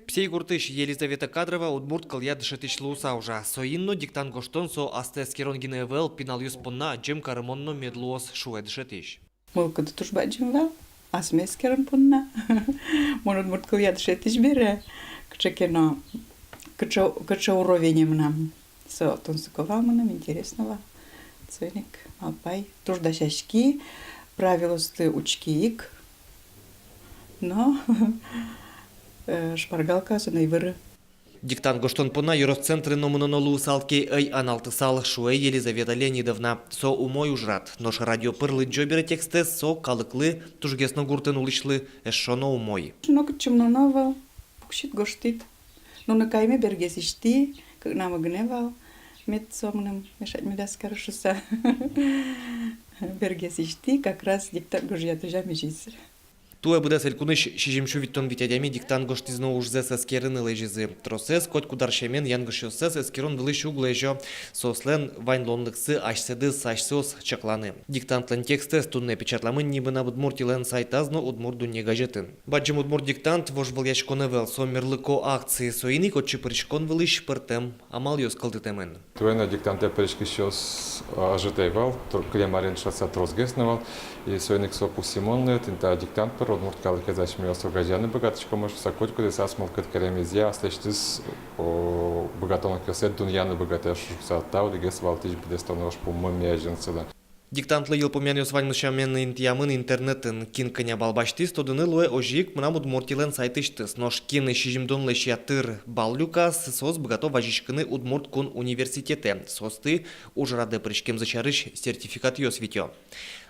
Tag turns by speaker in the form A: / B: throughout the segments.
A: Псей куртыш Елизавета Кадрова удмурт кылья дышетиш луусаужа. Соинно диктан гоштон со асте скеронгине вел пинал юспонна джем карымонно медлуос шуэ дышетиш.
B: Мылкыды тушбаджим вел, асмескерен пунна. Мон удмурт кылья дышетиш бере. Кчекено, кча уровенем нам. Со тонсуковал нам интересного. Ценик, алпай. Туждащашки, правилосты учкиик. Но шпаргалка сунайвыры.
A: Диктант гоштон пона юросцентры номунонолу салки эй аналтысал шуэ Елизавета Леонидовна. Со умой ужрат. Нош радио пырлы джобере текстес со калыклы тужгесно гуртын улышлы эшоно умой.
B: Но кчумно новал, пукшит гоштит. Но на кайме бергес ишти, как нам гневал, мед сомным мешать медас каршуса. Бергес ишти, как раз диктант гожья тужа межис.
A: Туе буде селькуныш шижимшу виттон витядями диктант гоштизно ужзес эскерын ылежизы. Тросес коть кударшемен янгышосес эскерон вылыш углежо. Сослен вайнлонлыксы ашседы сашсос чакланы. Диктантлен текстес тунне печатламын нибына удмуртилен сайтазно удмурду не газетын. Баджим удмурт диктант вож был яшконевел сомерлыко акции соини котчы пришкон вылыш пыртем амал йос кылдытемен.
C: Туена диктанте пришкищос ажитейвал, клемарен шаса трозгесневал, и соиник сопу симонлет, инта диктант пер удмурт калыказач миосо газяны богаточко может сакоть куда сасмал кат каремизия, слештис богатонок косет дуньяны богатеш сатау дигес валтич бедестонош по мемяженцеда.
A: Диктантлы ел помяню свайнмышамен интиямын интернетын кин коня балбашти стодыны луэ ожик мнам удмуртилен сайтыштыс. Нош кин шижимдон лешьятыр баллюкас сос богато важишкыны удмурт кун университете. Состы ужраде пришкем зачарыш сертификат йос витё.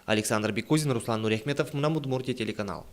A: Александр Бекузин, Руслан Нурехметов, мнам удмуртия телеканал.